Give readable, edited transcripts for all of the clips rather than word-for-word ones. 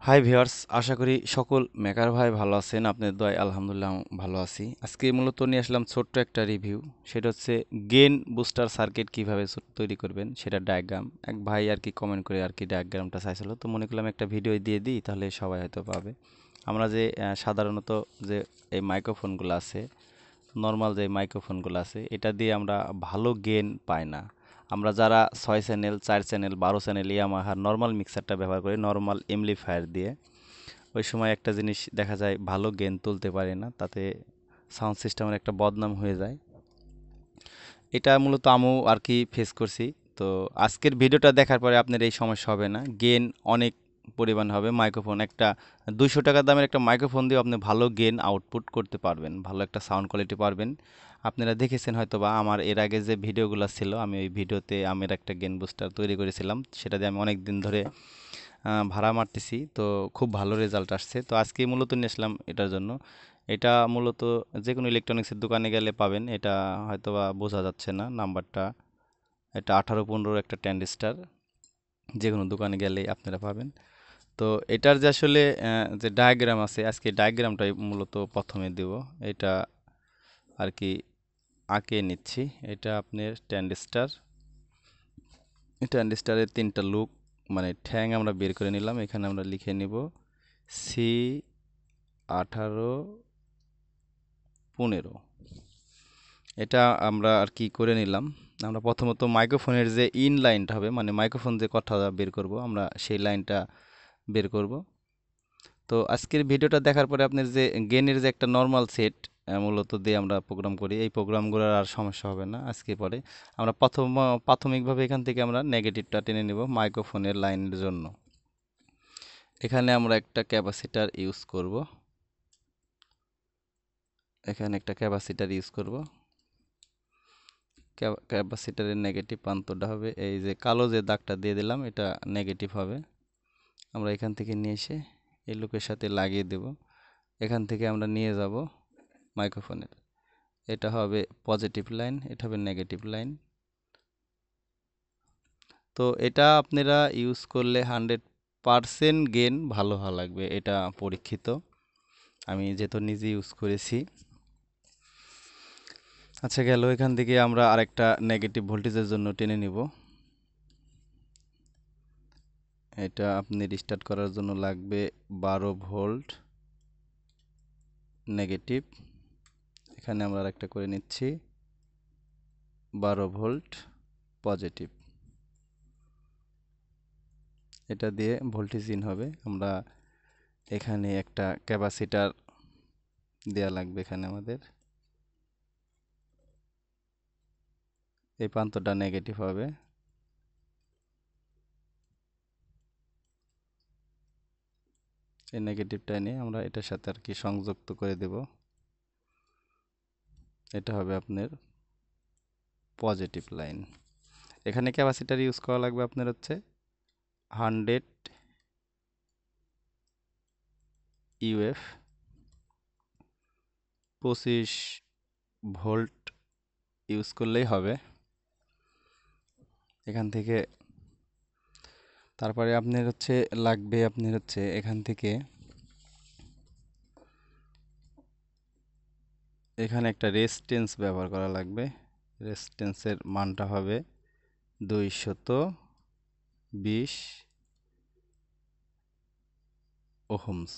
Hi viewers, আশা করি সকল maker ভাই ভালো আছেন। আপনাদের দয়ায় আলহামদুলিল্লাহ আমি ভালো আছি। আজকে মূলত নিয়ে আসলাম ছোট্ট একটা রিভিউ। সেটা হচ্ছে গেন বুস্টার সার্কিট কিভাবে তৈরি করবেন সেটা ডায়াগ্রাম। এক ভাই আর কি কমেন্ট করে আর কি ডায়াগ্রামটা চাইছিল, তো মনে করলাম একটা ভিডিও দিয়ে দিই, তাহলে সবাই হয়তো পাবে। আমরা যে সাধারণত যে এই মাইক্রোফোনগুলো আছে, নর্মাল যে মাইক্রোফোনগুলো আছে, এটা দিয়ে আমরা ভালো গেন পাই না। আমরা যারা 6 চ্যানেল 4 চ্যানেল 12 চ্যানেল ইয়ামাহার নর্মাল মিক্সারটা ব্যবহার করি নর্মাল এমপ্লিফায়ার দিয়ে, ওই সময় একটা জিনিস দেখা যায়, ভালো গেন তুলতে পারি না, তাতে সাউন্ড সিস্টেমের একটা বদনাম হয়ে যায়। এটা মূলত আমিও আর কি ফেস করছি। তো আজকের ভিডিওটা দেখার পরে আপনার এই সমস্যা হবে না, গেন অনেক পরিমাণ হবে। মাইক্রোফোন একটা 200 টাকা দামের একটা মাইক্রোফোন দিয়ে আপনি ভালো গেন আউটপুট করতে পারবেন, ভালো একটা সাউন্ড কোয়ালিটি পারবেন। আপনারা দেখেছেন হয়তোবা আমার এর আগে যে ভিডিওগুলো ছিল, আমি ওই ভিডিওতে আমের একটা গেন বুস্টার তৈরি করেছিলাম, সেটা দিয়ে আমি অনেক দিন ধরে ভাড়া মারতেছি। তো খুব ভালো রেজাল্ট আসছে। তো আজকে মূলত নিয়ে আসলাম এটার জন্য। এটা মূলত যে কোনো ইলেকট্রনিক্সের দোকানে গেলে পাবেন, এটা হয়তোবা বোঝা যাচ্ছে না নাম্বারটা। এটা 1815 একটা ট্যান্ডিস্টার, যে কোনো দোকানে গেলেই আপনারা পাবেন। তো এটার যে আসলে যে ডায়াগ্রাম আছে, আজকে ডায়াগ্রামটাই মূলত প্রথমে দেব। এটা আর কি আঁকে নিচ্ছি। এটা আপনার ট্যান্ডিস্টার, ট্যান্ডিস্টারের তিনটা লুক মানে ঠ্যাং আমরা বের করে নিলাম। এখানে আমরা লিখে নিব C1815। এটা আমরা আর কি করে নিলাম। আমরা প্রথমত মাইক্রোফোনের যে ইন লাইনটা হবে, মানে মাইক্রোফোন যে কথাটা বের করব, আমরা সেই লাইনটা বের করব। তো আজকের ভিডিওটা দেখার পরে আপনার যে গেনের যে একটা নর্মাল সেট মূলত দিয়ে আমরা প্রোগ্রাম করি, এই প্রোগ্রামগুলোর আর সমস্যা হবে না। আজকে পরে আমরা প্রাথমিকভাবে এখান থেকে আমরা নেগেটিভটা টেনে নেব মাইক্রোফোনের লাইনের জন্য। এখানে আমরা একটা ক্যাপাসিটার ইউজ করব। এখানে একটা ক্যাপাসিটার ইউজ করব। ক্যাপাসিটারের নেগেটিভ প্রান্তটা হবে এই যে কালো যে দাগটা দিয়ে দিলাম, এটা নেগেটিভ হবে। আমরা এখান থেকে নিয়ে এসে এই লুকের সাথে লাগিয়ে দেব। এখান থেকে আমরা নিয়ে যাব মাইক্রোফোনের, এটা হবে পজিটিভ লাইন, এটা হবে নেগেটিভ লাইন। তো এটা আপনারা ইউজ করলে 100% গেন ভালো হওয়া লাগবে, এটা পরীক্ষিত। আমি যেহেতু নিজে ইউজ করেছি। আচ্ছা, গেল। এখান থেকে আমরা আরেকটা নেগেটিভ ভোল্টেজের জন্য টেনে নিব। এটা আপনি রিস্টার্ট করার জন্য লাগবে 12 ভোল্ট নেগেটিভ। এখানে আমরা আরেকটা করে নিচ্ছি 12 ভোল্ট পজিটিভ। এটা দিয়ে ভোল্টেজ ইন হবে। আমরা এখানে একটা ক্যাপাসিটার দেয়া লাগবে। এখানে আমাদের এই প্রান্তটা নেগেটিভ হবে। এই নেগেটিভটা নিয়ে আমরা এটার সাথে আর কি সংযুক্ত করে দেব। এটা হবে আপনার পজিটিভ লাইন। এখানে ক্যাপাসিটার ইউজ করা লাগবে আপনার হচ্ছে 100 ইউএফ 25 ভোল্ট ইউজ করলেই হবে। এখান থেকে তারপরে আপনার হচ্ছে লাগবে, আপনার হচ্ছে এখান থেকে এখানে একটা রেজিস্ট্যান্স ব্যবহার করা লাগবে। রেজিস্ট্যান্সের মানটা হবে 220 ওহমস।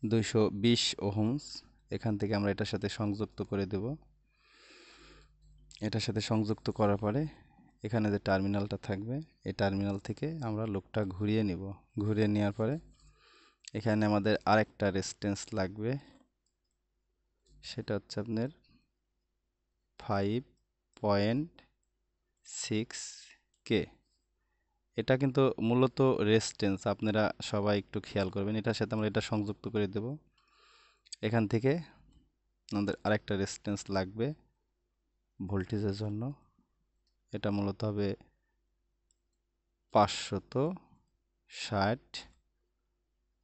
220 ওহমস। এখান থেকে আমরা এটার সাথে সংযুক্ত করে দেব। এটার সাথে সংযুক্ত করার পরে এখানে যে টার্মিনালটা থাকবে, এই টার্মিনাল থেকে আমরা লোকটা ঘুরিয়ে নিব। ঘুরিয়ে নেওয়ার পরে এখানে আমাদের আরেকটা রেজিস্ট্যান্স লাগবে, সেটা হচ্ছে আপনার 5.6K। এটা কিন্তু মূলত রেজিস্ট্যান্স, আপনারা সবাই একটু খেয়াল করবেন। এটার সাথে আমরা এটা সংযুক্ত করে দেব। এখান থেকে আমাদের আরেকটা রেজিস্ট্যান্স লাগবে ভোল্টেজের জন্য। এটা মূলত হবে 560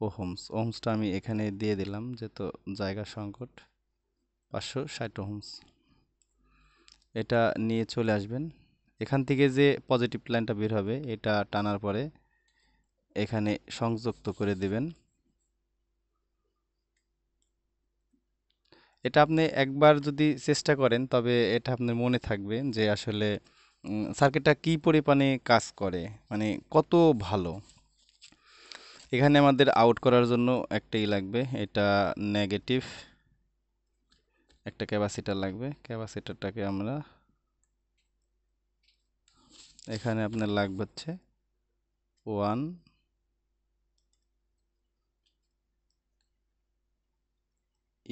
ওহমস। ওহমসটা আমি এখানে দিয়ে দিলাম যেহেতু জায়গা সংকট। 560 ওহমস। এটা নিয়ে চলে আসবেন। এখান থেকে যে পজিটিভ লাইনটা বের হবে, এটা টানার পরে এখানে সংযুক্ত করে দিবেন। এটা আপনি একবার যদি চেষ্টা করেন তবে এটা আপনার মনে থাকবে যে আসলে সার্কিটটা কি পরিমাণে কাজ করে, মানে কত ভালো। এখানে আমাদের আউট করার জন্য একটাই লাগবে, এটা নেগেটিভ একটা ক্যাপাসিটর লাগবে। ক্যাপাসিটরটাকে আমরা এখানে আপনার লাগবে হচ্ছে 1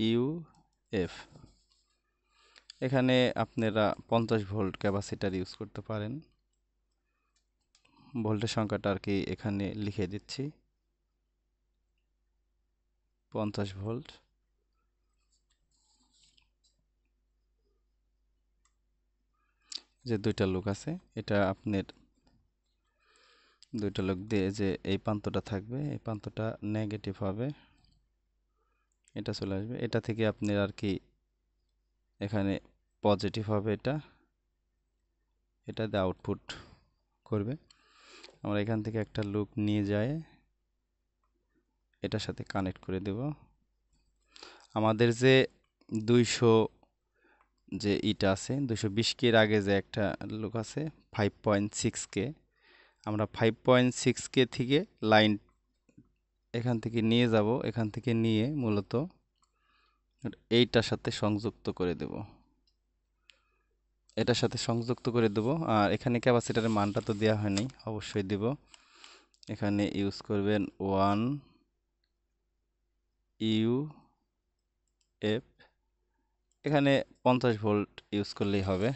ইউএফ। এখানে আপনারা 50 ভোল্ট ক্যাপাসিটর ইউজ করতে পারেন। ভোল্টের সংখ্যাটা আর কি এখানে লিখে দিচ্ছি, 50 ভোল্ট। যে দুইটা লুক আছে, এটা আপনার দুইটা লুক দিয়ে যে এই প্রান্তটা থাকবে, এই প্রান্তটা নেগেটিভ হবে, এটা চলে আসবে। এটা থেকে আপনার আর কি এখানে পজিটিভ হবে, এটা দিয়ে আউটপুট করবে। আমরা এখান থেকে একটা লুক নিয়ে যায় এটার সাথে কানেক্ট করে দেব। আমাদের যে 200 যে ইটা আছে, 220 কে এর আগে যে একটা লুক আছে 5.6 কে, আমরা 5.6 কে থেকে লাইন এখান থেকে নিয়ে যাব, এখান থেকে নিয়ে মূলত এইটার সাথে সংযুক্ত করে দেব, এটার সাথে সংযুক্ত করে দেব। আর এখানে ক্যাপাসিটরের মানটা তো দেওয়া হয়নি, অবশ্যই দেব। এখানে ইউজ করবেন 1 ইউএফ, এখানে 50 ভোল্ট ইউজ করলেই হবে।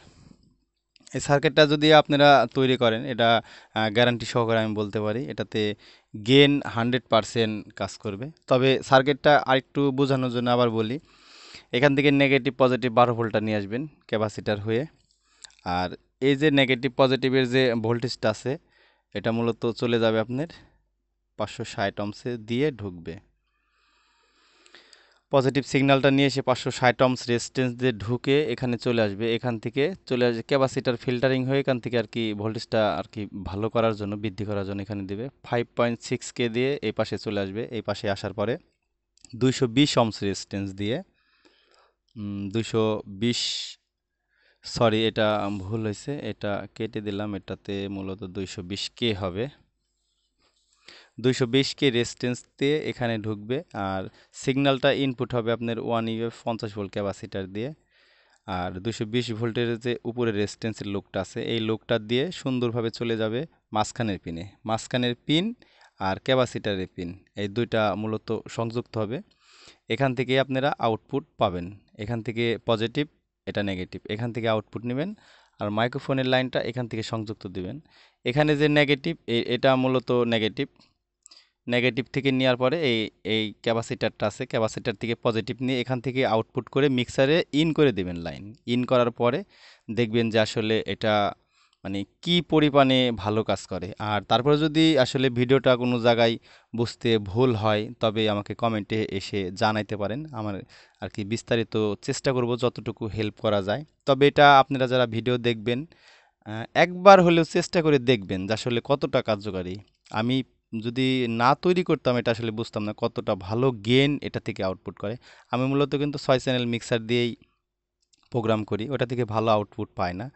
এই সার্কিটটা যদি আপনারা তৈরি করেন, এটা গ্যারান্টি সহকারে আমি বলতে পারি এটাতে গেইন 100% কাজ করবে। তবে সার্কিটটা আরেকটু বোঝানোর জন্য আবার বলি, এখান থেকে নেগেটিভ পজিটিভ 12 ভোল্টটা নিয়ে আসবেন ক্যাপাসিটার হয়ে। আর এই যে নেগেটিভ পজিটিভের যে ভোল্টেজটা আছে, এটা মূলত চলে যাবে আপনার 560 ohmসে দিয়ে ঢুকবে। পজিটিভ সিগন্যালটা নিয়ে এসে 560 ohms রেজিস্ট্যান্স দিয়ে ঢুকে এখানে চলে আসবে, এখান থেকে চলে আসবে ক্যাপাসিটার ফিল্টারিং হয়ে এখান থেকে আর কি ভোল্টেজটা আর কি ভালো করার জন্য, বৃদ্ধি করার জন্য এখানে দিবে 5.6 কে দিয়ে এই পাশে চলে আসবে। এই পাশে আসার পরে 220 ohms রেজিস্ট্যান্স দিয়ে 220, সরি এটা ভুল হয়েছে, এটা কেটে দিলাম, এটাতে মূলত 220 কে হবে। 220 কে রেজিস্ট্যান্স দিয়ে এখানে ঢুকবে। আর সিগন্যালটা ইনপুট হবে আপনার 1 ইউএফ 50 ভোল্ট ক্যাপাসিটার দিয়ে। আর 220 ভোল্টের যে উপরে রেজিস্ট্যান্সের লোকটা আছে, এই লোকটা দিয়ে সুন্দরভাবে চলে যাবে মাঝখানের পিনে। মাঝখানের পিন আর ক্যাপাসিটারের পিন, এই দুইটা মূলত সংযুক্ত হবে। এখান থেকে আপনারা আউটপুট পাবেন, এখান থেকে পজিটিভ, এটা নেগেটিভ, এখান থেকে আউটপুট নেবেন। আর মাইক্রোফোনের লাইনটা এখান থেকে সংযুক্ত দিবেন। এখানে যে নেগেটিভ, এটা মূলত নেগেটিভ, নেগেটিভ থেকে নেওয়ার পরে এই এই ক্যাপাসিটারটা আছে, ক্যাপাসিটার থেকে পজিটিভ নিয়ে এখান থেকে আউটপুট করে মিক্সারে ইন করে দেবেন লাইন। ইন করার পরে দেখবেন যে আসলে এটা মানে কি পরিমাণে ভালো কাজ করে। আর তারপরে যদি আসলে ভিডিওটা কোনো জায়গায় বুঝতে ভুল হয় তবে আমাকে কমেন্টে এসে জানাইতে পারেন, আমার আর কি বিস্তারিত চেষ্টা করব যতটুকু হেল্প করা যায়। তবে এটা আপনারা যারা ভিডিও দেখবেন একবার হলেও চেষ্টা করে দেখবেন যে আসলে কতটা কার্যকারী। আমি যদি না তৈরি করতাম এটা আসলে বুঝতাম না কতটা ভালো গেইন এটা থেকে আউটপুট করে। আমি মূলত কিন্তু 6 চ্যানেল মিক্সার দিয়েই প্রোগ্রাম করি, ওটা থেকে ভালো আউটপুট পায় না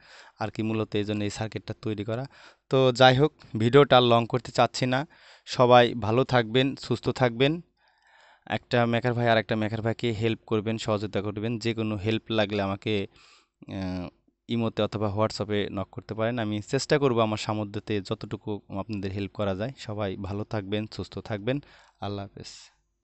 আর কি, মূলত এই জন্য এই সার্কিটটা তৈরি করা। তো যাই হোক, ভিডিওটা আর লং করতে চাচ্ছি না। সবাই ভালো থাকবেন, সুস্থ থাকবেন। একটা মেকার ভাই আর একটা মেকার ভাইকে হেল্প করবেন, সহযোগিতা করবেন। যে কোনো হেল্প লাগলে আমাকে ইমোতে অথবা হোয়াটসঅ্যাপে নক করতে পারেন। আমি চেষ্টা করব আমার সামর্থ্যতে যতটুকু আপনাদের হেল্প করা যায়। সবাই ভালো থাকবেন, সুস্থ থাকবেন। আল্লাহ হাফেজ।